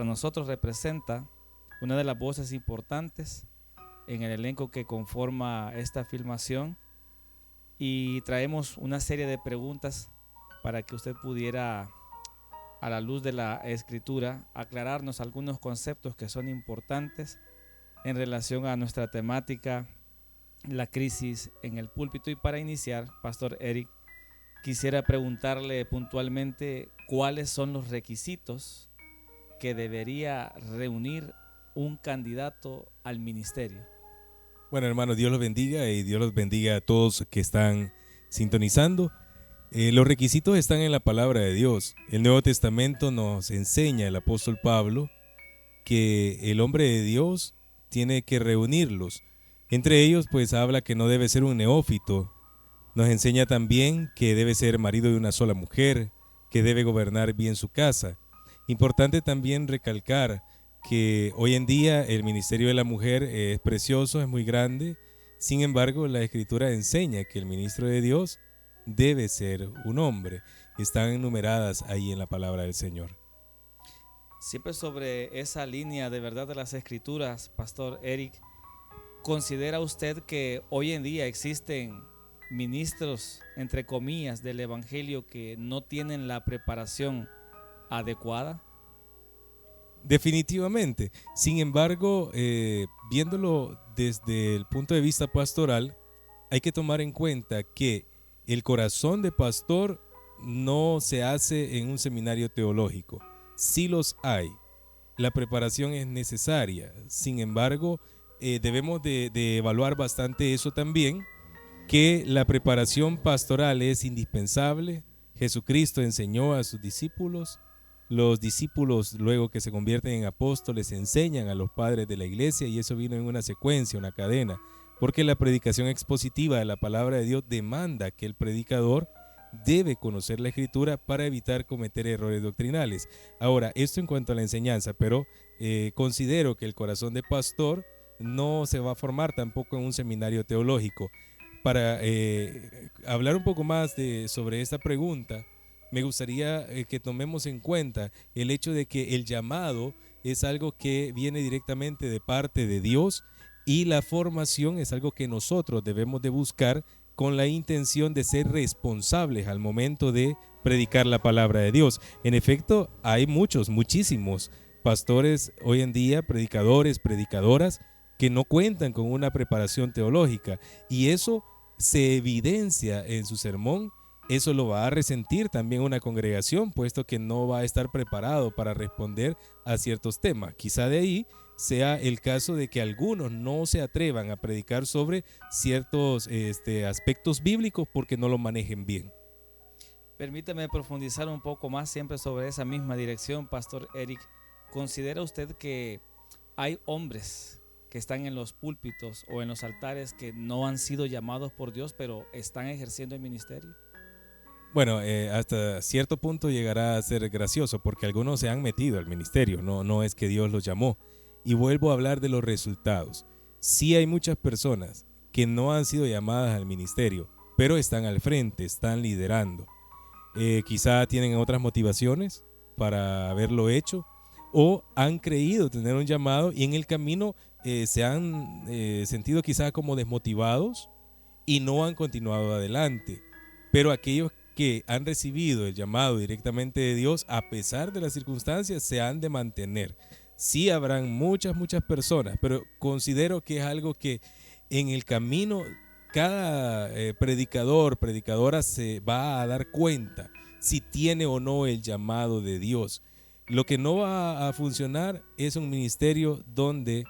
nosotros representa una de las voces importantes en el elenco que conforma esta filmación, y traemos una serie de preguntas para que usted pudiera, a la luz de la escritura, aclararnos algunos conceptos que son importantes en relación a nuestra temática, la crisis en el púlpito. Y para iniciar, Pastor Eric, quisiera preguntarle puntualmente cuáles son los requisitos que debería reunir un candidato al ministerio. Bueno, hermano, Dios los bendiga y Dios los bendiga a todos que están sintonizando. Los requisitos están en la palabra de Dios. El Nuevo Testamento nos enseña el apóstol Pablo que el hombre de Dios tiene que reunirlos. Entre ellos, pues habla que no debe ser un neófito. Nos enseña también que debe ser marido de una sola mujer, que debe gobernar bien su casa. Importante también recalcar que hoy en día el ministerio de la mujer es precioso, es muy grande. Sin embargo, la Escritura enseña que el ministro de Dios debe ser un hombre. Están enumeradas ahí en la palabra del Señor. Siempre sobre esa línea de verdad de las Escrituras, Pastor Eric, ¿considera usted que hoy en día existen ministros, entre comillas, del Evangelio que no tienen la preparación adecuada? Definitivamente. Sin embargo, viéndolo desde el punto de vista pastoral, hay que tomar en cuenta que el corazón de pastor no se hace en un seminario teológico. Sí los hay. La preparación es necesaria. Sin embargo, debemos de evaluar bastante eso también, que la preparación pastoral es indispensable. Jesucristo enseñó a sus discípulos. Los discípulos, luego que se convierten en apóstoles, enseñan a los padres de la iglesia, y eso vino en una secuencia, una cadena, porque la predicación expositiva de la palabra de Dios demanda que el predicador debe conocer la escritura para evitar cometer errores doctrinales. Ahora, esto en cuanto a la enseñanza, pero considero que el corazón de pastor no se va a formar tampoco en un seminario teológico. Para hablar un poco más sobre esta pregunta, me gustaría que tomemos en cuenta el hecho de que el llamado es algo que viene directamente de parte de Dios, y la formación es algo que nosotros debemos de buscar con la intención de ser responsables al momento de predicar la palabra de Dios. En efecto, hay muchísimos pastores hoy en día, predicadores, predicadoras, que no cuentan con una preparación teológica, y eso se evidencia en su sermón. Eso lo va a resentir también una congregación, puesto que no va a estar preparado para responder a ciertos temas. Quizá de ahí sea el caso de que algunos no se atrevan a predicar sobre ciertos aspectos bíblicos porque no lo manejen bien. Permítame profundizar un poco más siempre sobre esa misma dirección, Pastor Eric. ¿Considera usted que hay hombres que están en los púlpitos o en los altares que no han sido llamados por Dios, pero están ejerciendo el ministerio? Bueno, hasta cierto punto llegará a ser gracioso, porque algunos se han metido al ministerio, no es que Dios los llamó. Y vuelvo a hablar de los resultados. Sí hay muchas personas que no han sido llamadas al ministerio, pero están al frente, están liderando. Quizá tienen otras motivaciones para haberlo hecho, o han creído tener un llamado y en el camino se han sentido quizá como desmotivados y no han continuado adelante. Pero aquellos que han recibido el llamado directamente de Dios, a pesar de las circunstancias, se han de mantener. Sí habrán muchas personas, pero considero que es algo que en el camino cada predicadora se va a dar cuenta si tiene o no el llamado de Dios. Lo que no va a funcionar es un ministerio donde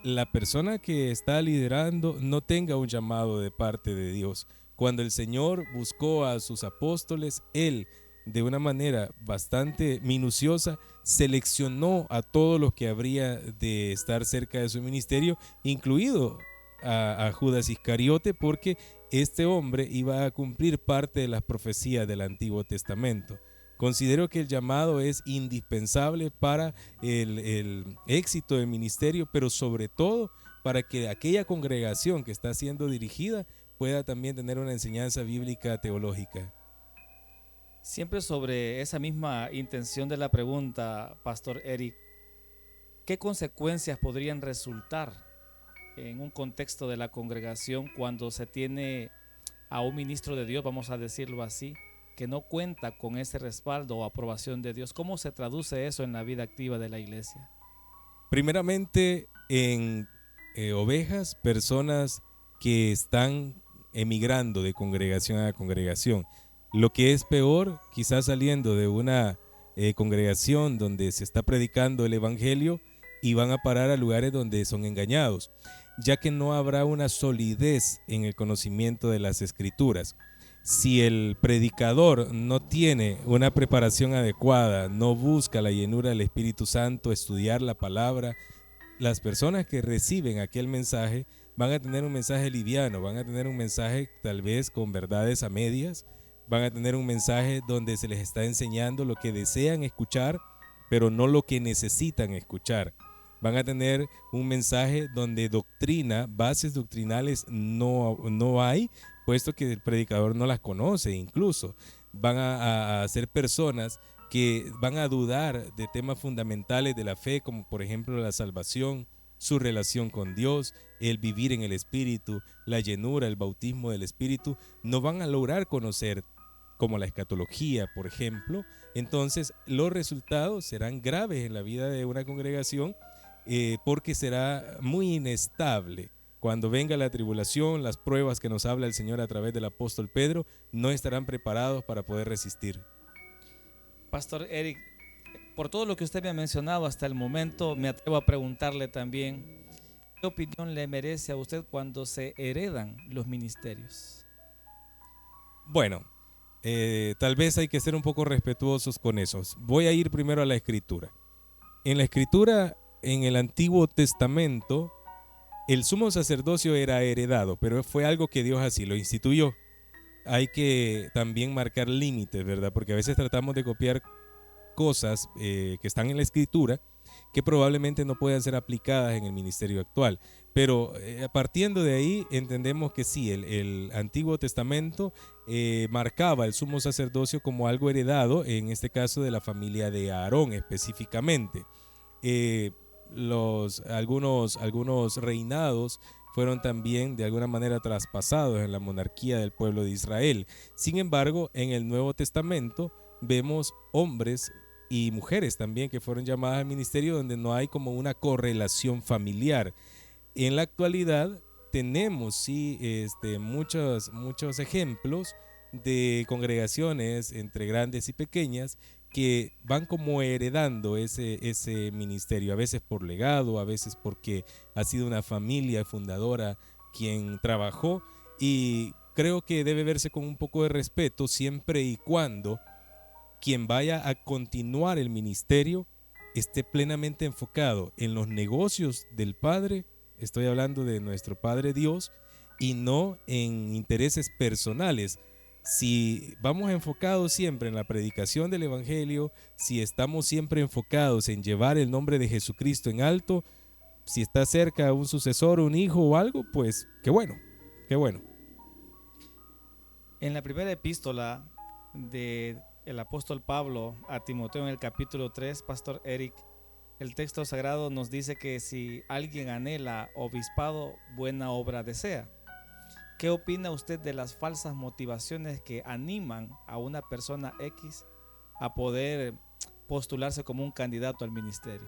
la persona que está liderando no tenga un llamado de parte de Dios. Cuando el Señor buscó a sus apóstoles, Él, de una manera bastante minuciosa, seleccionó a todos los que habría de estar cerca de su ministerio, incluido a Judas Iscariote, porque este hombre iba a cumplir parte de las profecías del Antiguo Testamento. Considero que el llamado es indispensable para el éxito del ministerio, pero sobre todo para que aquella congregación que está siendo dirigida pueda también tener una enseñanza bíblica teológica. Siempre sobre esa misma intención de la pregunta, Pastor Eric, ¿qué consecuencias podrían resultar en un contexto de la congregación cuando se tiene a un ministro de Dios, vamos a decirlo así, que no cuenta con ese respaldo o aprobación de Dios? ¿Cómo se traduce eso en la vida activa de la iglesia? Primeramente, en ovejas, personas que están emigrando de congregación a congregación. Lo que es peor, quizás saliendo de una congregación donde se está predicando el evangelio y van a parar a lugares donde son engañados, ya que no habrá una solidez en el conocimiento de las escrituras. Si el predicador no tiene una preparación adecuada, no busca la llenura del Espíritu Santo, estudiar la palabra, las personas que reciben aquel mensaje van a tener un mensaje liviano, van a tener un mensaje tal vez con verdades a medias, van a tener un mensaje donde se les está enseñando lo que desean escuchar, pero no lo que necesitan escuchar. Van a tener un mensaje donde doctrina, bases doctrinales no hay, puesto que el predicador no las conoce. Incluso van a ser personas que van a dudar de temas fundamentales de la fe, como por ejemplo la salvación, su relación con Dios, el vivir en el Espíritu, la llenura, el bautismo del Espíritu. No van a lograr conocer como la escatología, por ejemplo. Entonces los resultados serán graves en la vida de una congregación, porque será muy inestable. Cuando venga la tribulación, las pruebas que nos habla el Señor a través del apóstol Pedro, no estarán preparados para poder resistir. Pastor Eric, por todo lo que usted me ha mencionado hasta el momento, me atrevo a preguntarle también, ¿qué opinión le merece a usted cuando se heredan los ministerios? Bueno, tal vez hay que ser un poco respetuosos con eso. Voy a ir primero a la Escritura. En la Escritura, en el Antiguo Testamento, el sumo sacerdocio era heredado, pero fue algo que Dios así lo instituyó. Hay que también marcar límites, ¿verdad? Porque a veces tratamos de copiar cosas que están en la Escritura que probablemente no puedan ser aplicadas en el ministerio actual. Pero partiendo de ahí, entendemos que sí, el Antiguo Testamento marcaba el sumo sacerdocio como algo heredado, en este caso de la familia de Aarón específicamente. Algunos reinados fueron también de alguna manera traspasados en la monarquía del pueblo de Israel. Sin embargo, en el Nuevo Testamento vemos hombres y mujeres también que fueron llamadas al ministerio donde no hay como una correlación familiar. En la actualidad tenemos sí muchos ejemplos de congregaciones entre grandes y pequeñas que van como heredando ese ministerio, a veces por legado, a veces porque ha sido una familia fundadora quien trabajó, y creo que debe verse con un poco de respeto siempre y cuando quien vaya a continuar el ministerio esté plenamente enfocado en los negocios del Padre, estoy hablando de nuestro Padre Dios, y no en intereses personales. Si vamos enfocados siempre en la predicación del Evangelio, si estamos siempre enfocados en llevar el nombre de Jesucristo en alto, si está cerca un sucesor, un hijo o algo, pues qué bueno, qué bueno. En la primera epístola del apóstol Pablo a Timoteo, en el capítulo 3, Pastor Eric, el texto sagrado nos dice que si alguien anhela obispado, buena obra desea. ¿Qué opina usted de las falsas motivaciones que animan a una persona X a poder postularse como un candidato al ministerio?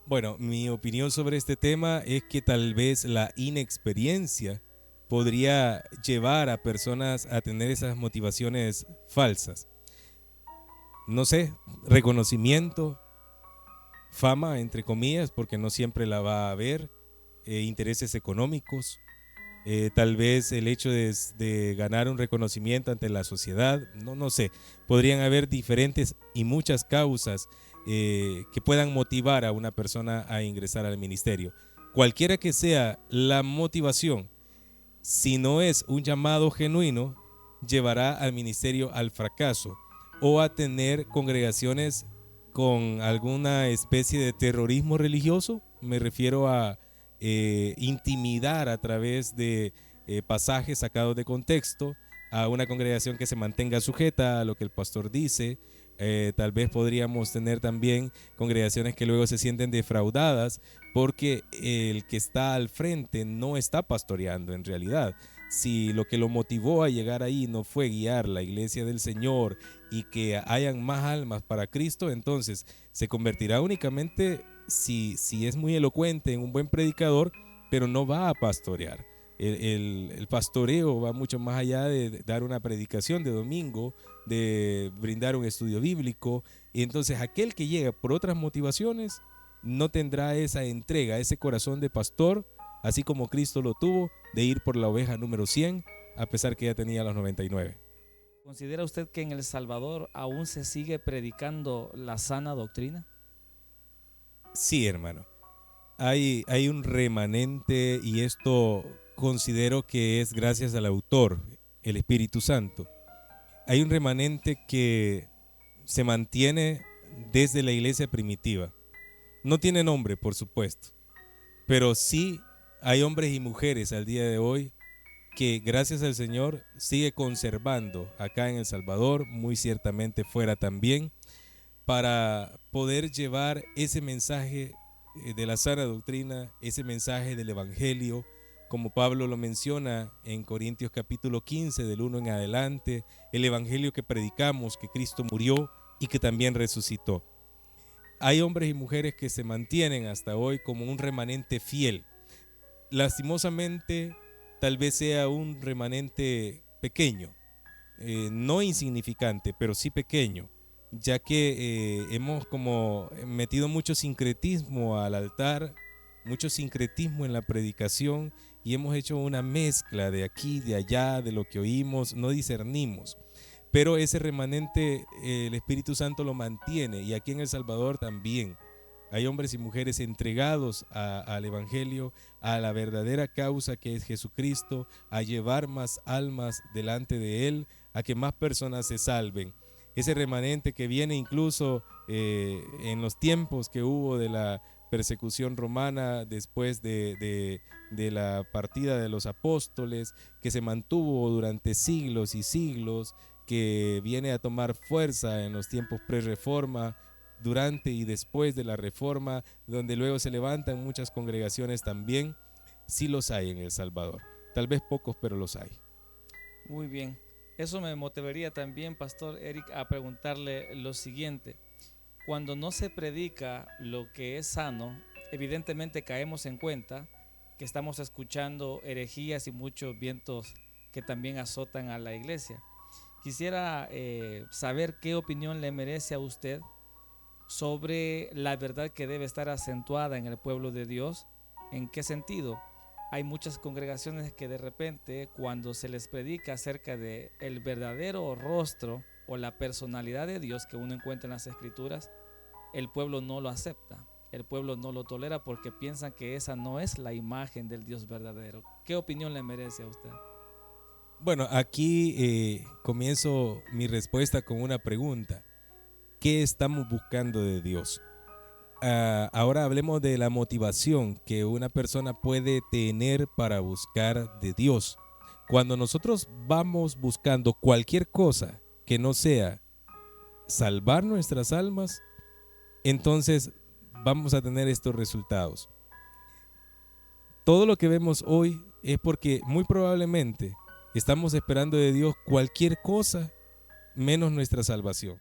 Bueno, mi opinión sobre este tema es que tal vez la inexperiencia podría llevar a personas a tener esas motivaciones falsas. No sé, reconocimiento, fama, entre comillas, porque no siempre la va a haber, intereses económicos. Tal vez el hecho de ganar un reconocimiento ante la sociedad, no sé, podrían haber diferentes y muchas causas que puedan motivar a una persona a ingresar al ministerio. Cualquiera que sea la motivación, si no es un llamado genuino, llevará al ministerio al fracaso o a tener congregaciones con alguna especie de terrorismo religioso. Me refiero a intimidar a través de pasajes sacados de contexto a una congregación que se mantenga sujeta a lo que el pastor dice, Tal vez podríamos tener también congregaciones que luego se sienten defraudadas porque el que está al frente no está pastoreando en realidad. Si lo que lo motivó a llegar ahí no fue guiar la iglesia del Señor y que hayan más almas para Cristo, entonces se convertirá únicamente si es muy elocuente en un buen predicador, pero no va a pastorear. El pastoreo va mucho más allá de dar una predicación de domingo, de brindar un estudio bíblico. Y entonces aquel que llega por otras motivaciones no tendrá esa entrega, ese corazón de pastor, así como Cristo lo tuvo, de ir por la oveja número 100, a pesar que ya tenía los 99. ¿Considera usted que en El Salvador aún se sigue predicando la sana doctrina? Sí, hermano. Hay un remanente, y esto considero que es gracias al autor, el Espíritu Santo. Hay un remanente que se mantiene desde la iglesia primitiva. No tiene nombre, por supuesto, pero sí hay hombres y mujeres al día de hoy que gracias al Señor sigue conservando acá en El Salvador, muy ciertamente fuera también, para poder llevar ese mensaje de la sana doctrina, ese mensaje del Evangelio, como Pablo lo menciona en Corintios capítulo 15, del 1 en adelante, el Evangelio que predicamos, que Cristo murió y que también resucitó. Hay hombres y mujeres que se mantienen hasta hoy como un remanente fiel. Lastimosamente, tal vez sea un remanente pequeño, no insignificante, pero sí pequeño, ya que hemos como metido mucho sincretismo al altar, mucho sincretismo en la predicación, y hemos hecho una mezcla de aquí, de allá, de lo que oímos, no discernimos. Pero ese remanente el Espíritu Santo lo mantiene, y aquí en El Salvador también hay hombres y mujeres entregados al Evangelio, a la verdadera causa que es Jesucristo, a llevar más almas delante de Él, a que más personas se salven. Ese remanente que viene incluso en los tiempos que hubo de la persecución romana después de la partida de los apóstoles, que se mantuvo durante siglos y siglos, que viene a tomar fuerza en los tiempos pre-reforma, durante y después de la reforma, donde luego se levantan muchas congregaciones también. Sí los hay en El Salvador, tal vez pocos, pero los hay. Muy bien. Eso me motivaría también, Pastor Eric, a preguntarle lo siguiente. Cuando no se predica lo que es sano, evidentemente caemos en cuenta que estamos escuchando herejías y muchos vientos que también azotan a la iglesia. Quisiera saber qué opinión le merece a usted sobre la verdad que debe estar acentuada en el pueblo de Dios. ¿En qué sentido? Hay muchas congregaciones que de repente, cuando se les predica acerca de el verdadero rostro o la personalidad de Dios que uno encuentra en las Escrituras, el pueblo no lo acepta, el pueblo no lo tolera porque piensan que esa no es la imagen del Dios verdadero. ¿Qué opinión le merece a usted? Bueno, aquí comienzo mi respuesta con una pregunta. ¿Qué estamos buscando de Dios? Ahora hablemos de la motivación que una persona puede tener para buscar de Dios. Cuando nosotros vamos buscando cualquier cosa que no sea salvar nuestras almas, entonces vamos a tener estos resultados. Todo lo que vemos hoy es porque muy probablemente estamos esperando de Dios cualquier cosa menos nuestra salvación.